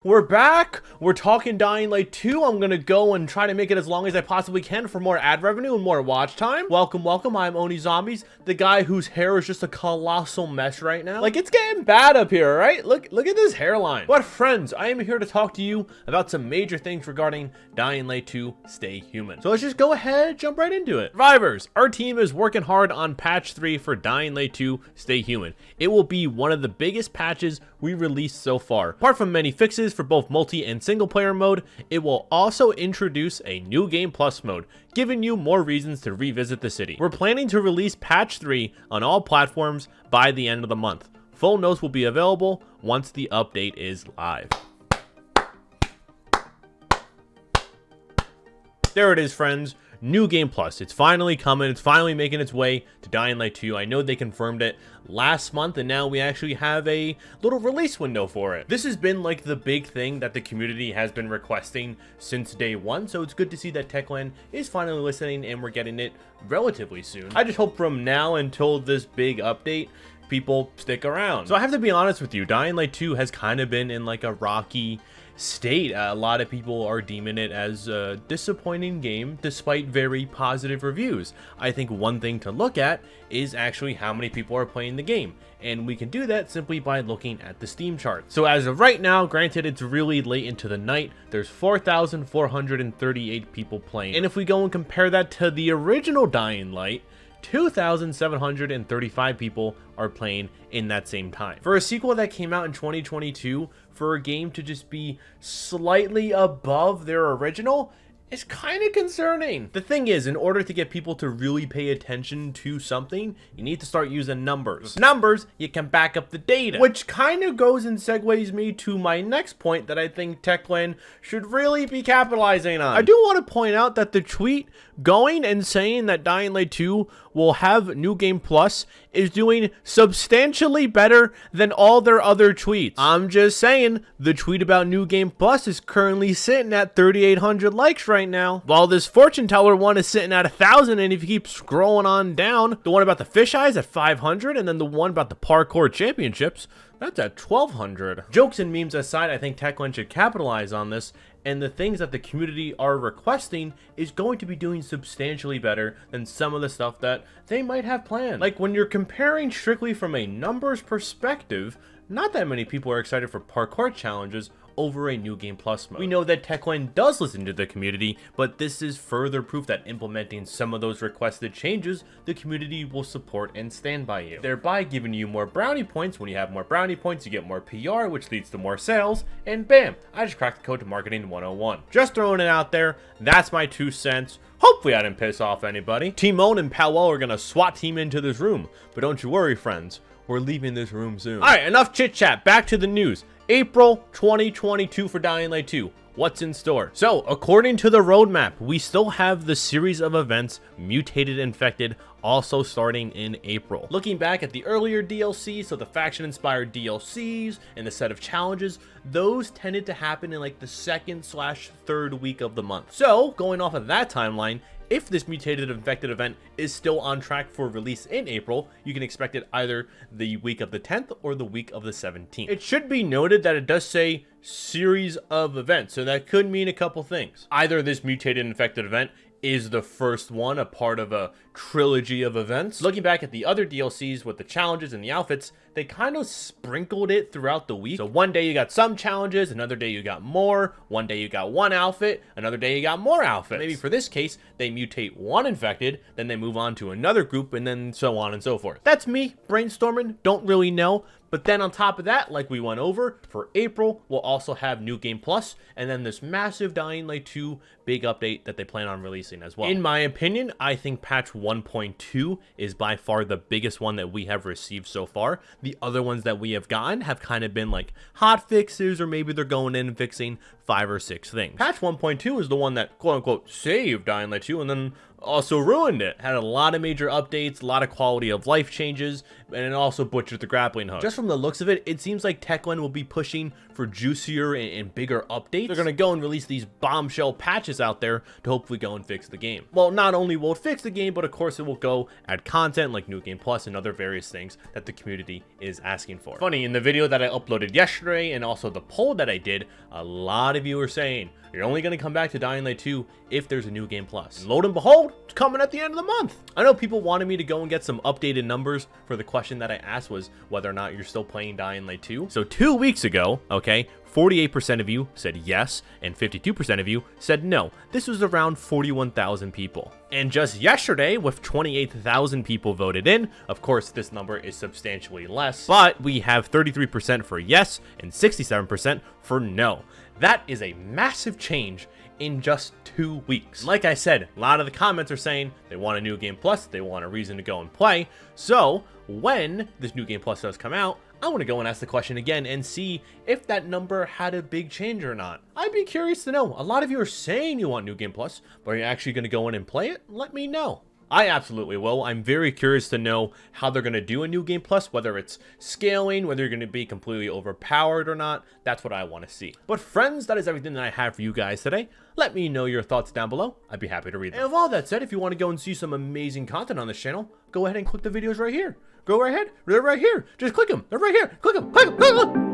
we're back. We're talking Dying Light 2. I'm gonna go and try to make it as long as I possibly can for more ad revenue and more watch time. Welcome, welcome. I'm OniZombies, the guy whose hair is just a colossal mess right now. Like, it's getting bad up here, right? Look at this hairline. But friends, I am here to talk to you about some major things regarding Dying Light 2 Stay Human. So let's just go ahead, jump right into it. Survivors, our team is working hard on patch 3 for Dying Light 2 Stay Human. It will be one of the biggest patches we released so far. Apart from many fixes for both multi and single player mode, it will also introduce a new game plus mode, giving you more reasons to revisit the city. We're planning to release patch 3 on all platforms by the end of the month. Full notes will be available once the update is live. There it is, friends. New Game Plus. It's finally coming. It's finally making its way to Dying Light 2. I know they confirmed it last month, and now we actually have a little release window for it. This has been like the big thing that the community has been requesting since day one, so it's good to see that Techland is finally listening and we're getting it relatively soon. I just hope from now until this big update, people stick around. So I have to be honest with you, Dying Light 2 has kind of been in like a rocky state. A lot of people are deeming it as a disappointing game despite very positive reviews. I think one thing to look at is actually how many people are playing the game, and we can do that simply by looking at the Steam chart. So as of right now, granted it's really late into the night, there's 4,438 people playing, and if we go and compare that to the original Dying Light, 2,735 people are playing in that same time. For a sequel that came out in 2022, for a game to just be slightly above their original, it's kind of concerning. The thing is, in order to get people to really pay attention to something, you need to start using numbers. With numbers, you can back up the data. Which kind of goes and segues me to my next point that I think Techland should really be capitalizing on. I do want to point out that the tweet going and saying that Dying Light 2 will have New Game Plus is doing substantially better than all their other tweets. I'm just saying, the tweet about New Game Plus is currently sitting at 3,800 likes right now, while this fortune teller one is sitting at 1,000, and if you keep scrolling on down, the one about the fish eyes at 500, and then the one about the parkour championships, that's at 1,200. Jokes and memes aside, I think Techland should capitalize on this, and the things that the community are requesting is going to be doing substantially better than some of the stuff that they might have planned. Like, when you're comparing strictly from a numbers perspective, not that many people are excited for parkour challenges over a New Game Plus mode. We know that Techland does listen to the community, but this is further proof that implementing some of those requested changes, the community will support and stand by you, thereby giving you more brownie points. When you have more brownie points, you get more PR, which leads to more sales, and bam, I just cracked the code to Marketing 101. Just throwing it out there, that's my 2 cents. Hopefully I didn't piss off anybody. Timon and Powell are gonna SWAT team into this room, but don't you worry, friends, we're leaving this room soon. Alright, enough chit chat, back to the news. April 2022 for Dying Light 2. What's in store? So, according to the roadmap, we still have the series of events Mutated Infected also starting in April. Looking back at the earlier DLC, so the faction-inspired DLCs and the set of challenges, those tended to happen in like the 2nd/3rd week of the month. So, going off of that timeline, if this Mutated Infected event is still on track for release in April, you can expect it either the week of the 10th or the week of the 17th. It should be noted that it does say series of events, so that could mean a couple things. Either this Mutated Infected event is the first one, a part of a trilogy of events. Looking back at the other DLCs with the challenges and the outfits, they kind of sprinkled it throughout the week. So one day you got some challenges, another day you got more, one day you got one outfit, another day you got more outfits. Maybe for this case, they mutate one infected, then they move on to another group, and then so on and so forth. That's me brainstorming, don't really know. But then on top of that, like we went over, for April, we'll also have New Game Plus, and then this massive Dying Light 2 big update that they plan on releasing as well. In my opinion, I think patch 1.2 is by far the biggest one that we have received so far. The other ones that we have gotten have kind of been like hot fixes, or maybe they're going in and fixing 5 or 6 things. Patch 1.2 is the one that quote-unquote saved Dying Light 2 and then also ruined it. Had a lot of major updates, a lot of quality of life changes, and it also butchered the grappling hook. Just from the looks of it, it seems like Techland will be pushing for juicier and bigger updates, they're gonna go and release these bombshell patches out there to hopefully go and fix the game. Well, not only will it fix the game, but of course it will go add content like New Game Plus and other various things that the community is asking for. Funny, in the video that I uploaded yesterday and also the poll that I did, a lot of you were saying you're only going to come back to Dying Light 2 if there's a New Game Plus. And lo and behold, it's coming at the end of the month. I know people wanted me to go and get some updated numbers for the question that I asked was whether or not you're still playing Dying Light 2. So 2 weeks ago, okay, 48% of you said yes, and 52% of you said no. This was around 41,000 people. And just yesterday, with 28,000 people voted in, of course, this number is substantially less, but we have 33% for yes and 67% for no. That is a massive change in just 2 weeks. Like I said, a lot of the comments are saying they want a New Game Plus, they want a reason to go and play. So when this New Game Plus does come out, I want to go and ask the question again and see if that number had a big change or not. I'd be curious to know. A lot of you are saying you want New Game Plus, but are you actually going to go in and play it? Let me know. I absolutely will. I'm very curious to know how they're going to do a New Game Plus, whether it's scaling, whether you're going to be completely overpowered or not. That's what I want to see. But friends, that is everything that I have for you guys today. Let me know your thoughts down below. I'd be happy to read them. And with all that said, if you want to go and see some amazing content on this channel, go ahead and click the videos right here. Go right ahead. They're right here. Just click them. They're right here. Click them. Click them. Click them.